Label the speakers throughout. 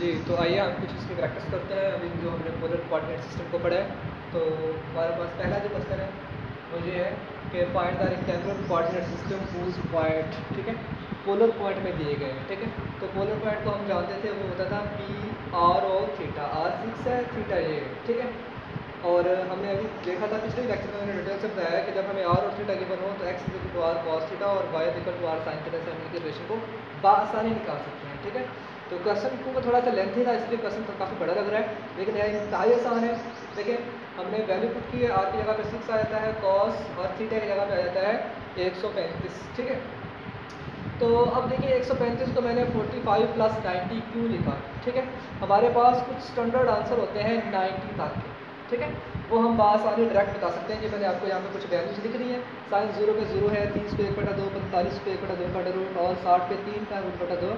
Speaker 1: जी, तो आइए हम कुछ इसकी प्रैक्टिस करते हैं। अभी जो हमने पोलर कोऑर्डिनेट सिस्टम को पढ़ा है, तो हमारे पास पहला जो क्वेश्चन है वो ये है कि find the rectangular coordinate system whose point, ठीक है, पोलर पॉइंट में दिए गए हैं, ठीक है। तो पोलर पॉइंट को हम जानते थे, वो होता था पी आर और थीटा। आर फिक्स है, थीटा ये है, ठीक है। और हमने अभी देखा था पिछले लेक्चर में, मैंने डिटेल से बताया कि जब हमें आर और थीटा गिवन हो तो x equal to r cos theta और y equal to r sine theta से हम इनके रिलेशन को बआसानी निकाल सकते हैं, ठीक है। तो क्वेश्चन को थोड़ा सा लेंथी था, इसलिए क्वेश्चन तो काफ़ी बड़ा लग रहा है, लेकिन यह इंतहाई आसान है। देखिए, हमने वैल्यू पुट की है, आर की जगह पे 6 आ जाता है, कॉस और थीटा की जगह पे आ जाता है 135, ठीक है। तो अब देखिए 135 को मैंने 45 प्लस 90 क्यों लिखा, ठीक है। हमारे पास कुछ स्टैंडर्ड आंसर होते हैं 90 तक के, ठीक है, वो हम बआसानी डायरेक्ट बता सकते हैं। कि मैंने आपको यहाँ पे कुछ वैल्यूज लिख दी है। साइन 0 पे 0 है, 30 पे 1/2, 45 पे 1/2 का रूट और 60 पे 3 का √2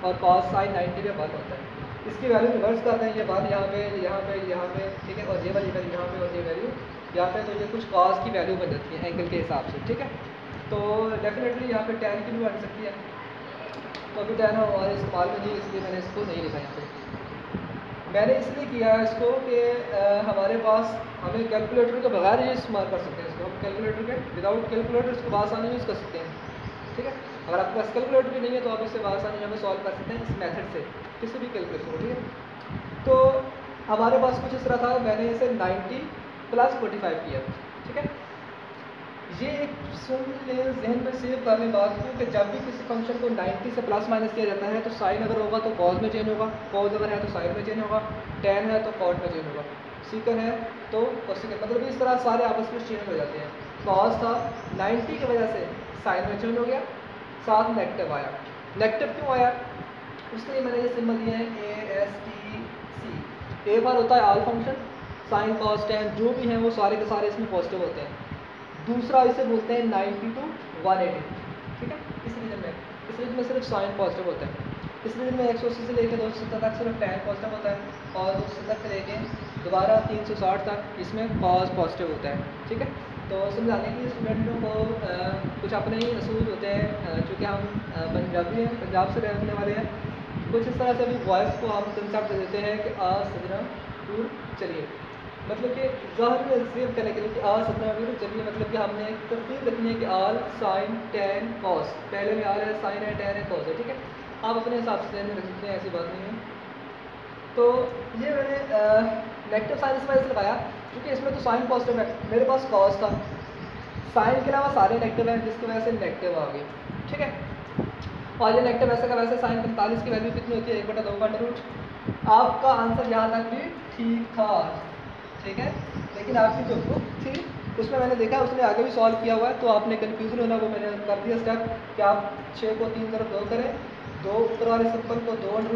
Speaker 1: और कॉस साइन 90 पे 1 होता है। इसकी वैल्यू रिवर्स करते हैं, ये 1 यहाँ पे, यहाँ पे, यहाँ पे, ठीक है, और ये वाली वैल्यू यहाँ पे और ये वैल्यू यहाँ पे, तो ये कुछ कॉस की वैल्यू बन जाती है एंगल के हिसाब से, ठीक है। तो डेफिनेटली यहाँ पे tan की भी बन सकती है, तो अभी tan हमारे इस्तेमाल में नहीं, इसलिए मैंने इसको नहीं लिखा यहाँ पे। मैंने इसलिए किया है इसको कि हमारे पास हमें कैलकुलेटर के बगैर ये इस्तेमाल कर सकते हैं इसको। हम कैलकुलेटर के विदाउट कैलकुलेटर इसको बआसानी यूज़ कर सकते हैं, ठीक है। अगर आपके पास कैलकुलेटर भी नहीं है तो आप इसे बआसानी हमें सॉल्व कर सकते हैं इस मेथड से, किसी भी कैलकुलेशन को, ठीक है। तो हमारे पास कुछ इस तरह था, मैंने इसे 90 प्लस 45 किया, ठीक है। ये एक सुन ले, जहन में सेव कर लें बात को कि जब भी किसी फंक्शन को 90 से प्लस माइनस किया जाता है तो साइन अगर होगा तो कॉस में चेंज होगा, कॉस अगर है तो साइन में चेंज होगा, tan है तो कॉट में चेंज होगा, सीकन है तो कोसेकन, मतलब इस तरह सारे आपस में चेंज हो जाते हैं। कॉस था 90 की वजह से साइन में चेंज हो गया, साथ नेगेटिव आया। नेगेटिव क्यों आया, उसके लिए मैंने ये सिंबल दिए हैं ASTC। एक बार होता है आल फंक्शन, साइन कॉस tan जो भी हैं वो सारे के सारे इसमें पॉजिटिव होते हैं। दूसरा इसे बोलते हैं 90 to 180, ठीक है। इस रीजन में सिर्फ साइन पॉजिटिव होता है। इस रीजन में 180 से लेकर 270 तक सिर्फ tan पॉजिटिव होता है और 270 से लेकर दोबारा 360 तक इसमें कॉस पॉजिटिव होता है, ठीक है। तो समझाने के लिए स्टूडेंटों को कुछ अपने ही असूल होते हैं, चूँकि हम पंजाबी हैं, पंजाब से रहने वाले हैं, कुछ इस तरह से अभी वॉइस को हम कंसेप्ट दे देते हैं कि आ सजना दूर चलिए, मतलब कि ज़ाहिर में सेव करने के लिए कि आर सतना भी चलिए, मतलब कि हमने एक तरतीब रखनी है कि आर साइन tan कॉस, पहले में आर है, साइन है, tan है, कॉस है, ठीक है। आप अपने हिसाब से रख सकते हैं, ऐसी बात नहीं है। तो ये मैंने नेगेटिव साइन इस वजह से लगाया क्योंकि इसमें तो साइन पॉजिटिव है, मेरे पास कॉस था, साइन के अलावा सारे नेगेटिव हैं जिसकी वजह से नेगेटिव आ गई, ठीक है। और ये नेगेटिव ऐसे का वैसे साइन 45 की वैल्यू कितनी होती है, 1/2 का रूट। आपका आंसर यहाँ तक भी ठीक था, ठीक है, लेकिन आपकी जो बुक थी उसमें मैंने देखा उसने आगे भी सॉल्व किया हुआ है, तो आपने कन्फ्यूजन होना, वो मैंने कर दिया स्टेप कि आप 6 को 3 तरफ 2 करें, 2 ऊपर वाले सिंपल को 2 √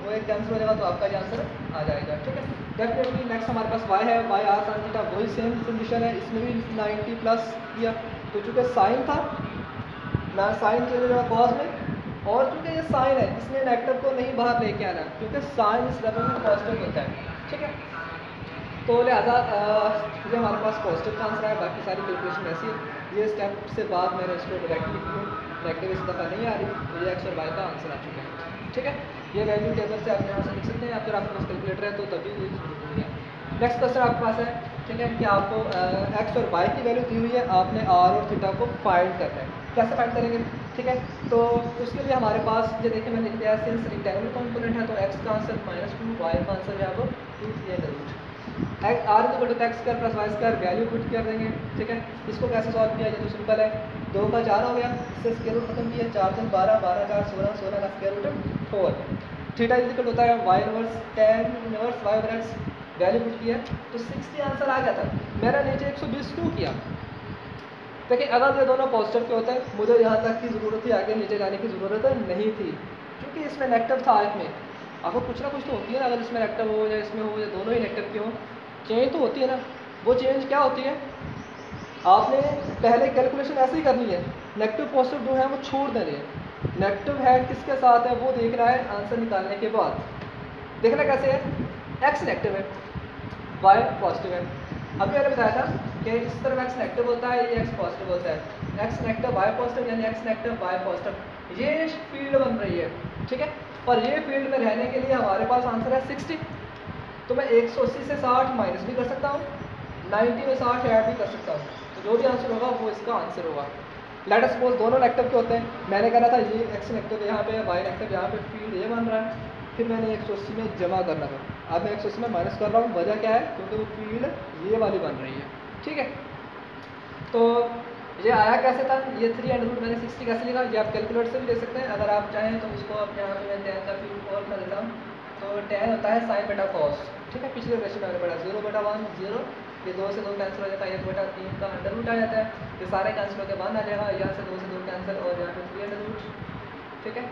Speaker 1: वो एक कैंसिल हो जाएगा, तो आपका ये आंसर आ जाएगा, ठीक है। डेफिनेटली नेक्स्ट हमारे पास y है, y आर साइन थीटा वही सेम कंडीशन है, इसमें भी 90 प्लस किया, तो चूँकि साइन था ना, साइन चेंज होगा कॉस में, और चूँकि ये साइन है इसलिए नेगेटिव को नहीं बाहर लेके आना, क्योंकि साइन इस लेवल में पॉजिटिव होता है, ठीक है। तो लिहाजा ये हमारे पास पॉजिटिव का आंसर है, बाकी सारी कैलकुलेशन ऐसी है। ये स्टेप से बाद मैंने इसको डायरेक्टली लिखी हूँ, नेगेटिव इस दफ़ा नहीं आ रही, तो ये x और y का आंसर आ चुका है, ठीक है। ये वैल्यू टेबल से आप यहाँ से लिख सकते हैं, अगर आपके पास कैलकुलेटर है तो तभी ये जरूरत नहीं है। नेक्स्ट क्वेश्चन आपके पास है, ठीक है, कि आपको x और y की वैल्यू दी हुई है, आपने r और थीटा को फाइंड करना है। कैसे फाइंड करेंगे, ठीक है। तो उसके लिए हमारे पास ये देखिए मैंने लिख दिया है, सिंस रेक्टेंगुलर कंपोनेंट है तो x का आंसर -2, y का आंसर है अब 2 r equal to x square plus y square value put कर देंगे, ठीक है। इसको कैसे सॉल्व किया, ये तो सिंपल है, 2 का 4 हो गया, इससे स्क्वायर रूट खत्म किया, 4 3 12, 12 4 16, 16 का square root 4। Theta is equal होता है y inverse tan inverse y over x, value put किया तो 60 आंसर आ गया था। मैंने नीचे 120 क्यों किया, देखिए अगर ये दोनों पॉजिटिव के होते हैं मुझे यहाँ तक की ज़रूरत थी, आगे नीचे जाने की ज़रूरत नहीं थी, क्योंकि इसमें नेगेटिव था। एक में आपको कुछ ना कुछ तो होती है ना, अगर इसमें नेगेटिव हो या इसमें हो या दोनों ही नेगेटिव क्यों, चेंज तो होती है ना। वो चेंज क्या होती है, आपने पहले कैलकुलेशन ऐसे ही करनी है, नेगेटिव पॉजिटिव जो है वो छोड़ देने हैं, नेगेटिव है किसके साथ है वो देखना है आंसर निकालने के बाद। देखना कैसे है, x नेगेटिव है, y पॉजिटिव है। अभी मैंने बताया था कि इस तरफ x नेगेटिव होता है, ये x पॉजिटिव होता है, एक्स नेगेटिव वाई पॉजिटिव यानी एक्स नेगेटिव वाई पॉजिटिव, ये फील्ड बन रही है, ठीक है। और ये फील्ड में रहने के लिए हमारे पास आंसर है 60। तो मैं 180 से 60 माइनस भी कर सकता हूँ, 90 में 60 ऐड भी कर सकता हूँ, तो जो भी आंसर होगा वो इसका आंसर होगा। लेट अस सपोज दोनों नेगेटिव के होते हैं, मैंने कहना था ये एक्स नेगेटिव यहाँ पे वाई नेगेटिव यहाँ पे फील्ड ये बन रहा है, फिर मैंने 180 में जमा करना था, अब मैं 180 में माइनस कर रहा हूँ, वजह क्या है, क्योंकि वो फील्ड ये वाली बन रही है, ठीक है। तो ये आया कैसे था, ये 3 मैंने 60 कैसे लिखा, ये आप कैलकुलेटर से भी ले सकते हैं, अगर आप चाहें तो उसको आप यहाँ पे मैं tan का फील्ड और कर देता हूँ, तो tan होता है साइन बटा कॉस, ठीक है। पिछले रेशियो में पढ़ा 0/1 0, ये 2 से 2 कैंसिल हो जाता है, 1/3 का अंडर रूट आ जाता है, ये सारे कैंसिल होकर 1 आ जाएगा, यहाँ से 2 से 2 कैंसिल और यहाँ पे 3 अंडर रूट, ठीक है।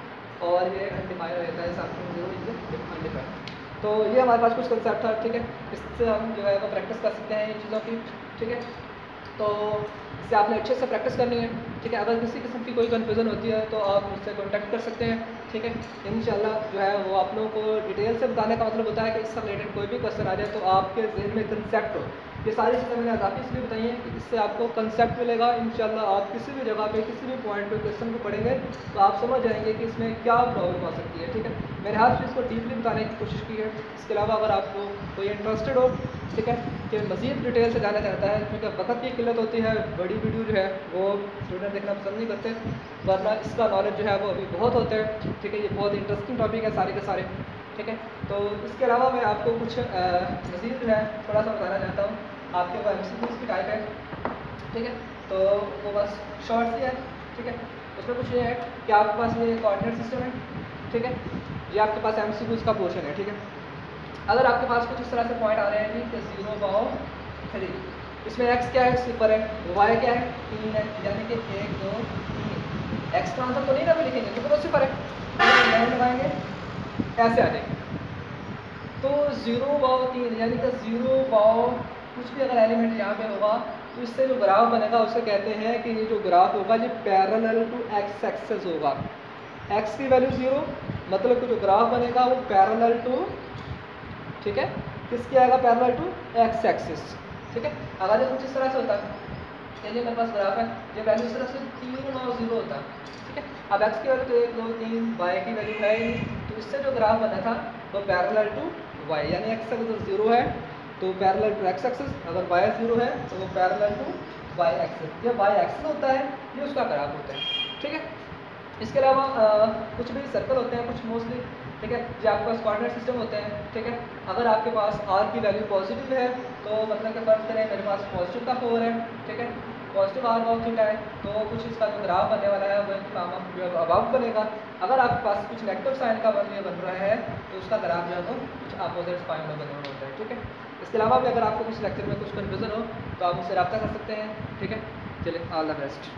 Speaker 1: और ये अनडिफाइड हो जाता है, साथ 0 इज अनडिफाइड। तो ये हमारे पास कुछ कंसेप्ट था, ठीक है। इससे हम जो है वो प्रैक्टिस कर सकते हैं इन चीज़ों की, ठीक है। तो इससे आपने अच्छे से प्रैक्टिस करनी है, ठीक है। अगर किसी किस्म की कोई कन्फ्यूज़न होती है तो आप मुझसे कॉन्टैक्ट कर सकते हैं, ठीक है। इंशाल्लाह जो है वो आप लोगों को डिटेल से बताने का मतलब होता है कि इससे रिलेटेड कोई भी क्वेश्चन आ जाए तो आपके जहन में कंसेप्ट हो। ये सारी चीज़ें मैंने अजाफी इसलिए बताई हैं कि इससे आपको कंसेप्ट मिलेगा, इंशाल्लाह आप किसी भी जगह पे किसी भी पॉइंट पे क्वेश्चन को पढ़ेंगे तो आप समझ जाएंगे कि इसमें क्या प्रॉब्लम आ सकती है, ठीक है। मैंने हर चीज़ को डीपली बताने की कोशिश की है। इसके अलावा अगर आपको कोई इंटरेस्टेड हो, ठीक है, कि मज़ीद डिटेल से जाना चाहता है, क्योंकि वक्त की किल्लत होती है, बड़ी वीडियो जो है वो स्टूडेंट देखना पसंद नहीं करते, वरना इसका नॉलेज जो है वो अभी बहुत होता है, ठीक है। ये बहुत इंटरेस्टिंग टॉपिक है सारे के सारे, ठीक है। तो इसके अलावा मैं आपको कुछ मज़ीद जो है थोड़ा सा बताना चाहता हूँ। आपके पास MCQs की टाइप है, ठीक है, तो वो बस शॉर्ट सी है, ठीक है। उसमें कुछ ये है कि आपके पास ये कोऑर्डिनेट सिस्टम है, ठीक है, ये आपके पास MCQs का पोर्शन है, ठीक है। अगर आपके पास कुछ इस तरह से पॉइंट आ रहे हैं कि 0/3, इसमें x क्या है, 0 है, y क्या है, 3 है, यानी कि 1 2 3, x का आंसर तो नहीं ना भी लिखेंगे क्योंकि वो 0 है, लाइन लगाएंगे ऐसे आ जाएंगे। तो 0/3 यानी कि 0 कुछ भी अगर एलिमेंट यहाँ पे होगा तो इससे जो ग्राफ बनेगा उसे कहते हैं कि ये जो ग्राफ होगा ये पैरेलल टू x एक्सेस होगा। x की वैल्यू 0, मतलब कि जो ग्राफ बनेगा वो पैरेलल टू, ठीक है, किसकी आएगा, पैरेलल टू x एक्सिस, ठीक है। अगर ये कुछ इस तरह से होता है, चलिए मेरे पास ग्राफ है, ये वैल्यू इस तरह से 3 और 0 होता है, ठीक है। अब x की वैल्यू तो 1 2 3, y की वैल्यू है ही, तो इससे जो ग्राफ बना था वो पैरेलल टू y, यानी x अगर 0 है तो पैरेलल टू x एक्सिस, अगर y 0 है तो वो पैरेलल टू y एक्सिस। ये y एक्सिस होता है, ये उसका ग्राफ होता है, ठीक है। इसके अलावा कुछ भी सर्कल होते हैं कुछ मोस्टली, ठीक है, जो आपके पास कोऑर्डिनेट सिस्टम होते हैं, ठीक है। अगर आपके पास r की वैल्यू पॉजिटिव है तो मतलब कि फर्ज करें मेरे पास पॉजिटिव का 4 है, ठीक है, पॉजिटिव r बहुत थीटा है, तो कुछ इसका जो ग्राफ बनने वाला है वो फॉर्म ऑफ जो अबाउट बनेगा। अगर आपके पास कुछ नेगेटिव साइन का बन रहा है तो उसका ग्राफ जो है वो कुछ अपोजिट साइन में बना हुआ होता है, ठीक है। इसके अलावा भी अगर आपको कुछ लेक्चर में कुछ कन्फ्यूजन हो तो आप मुझसे रब्ता कर सकते हैं, ठीक है। चलिए, ऑल द बेस्ट।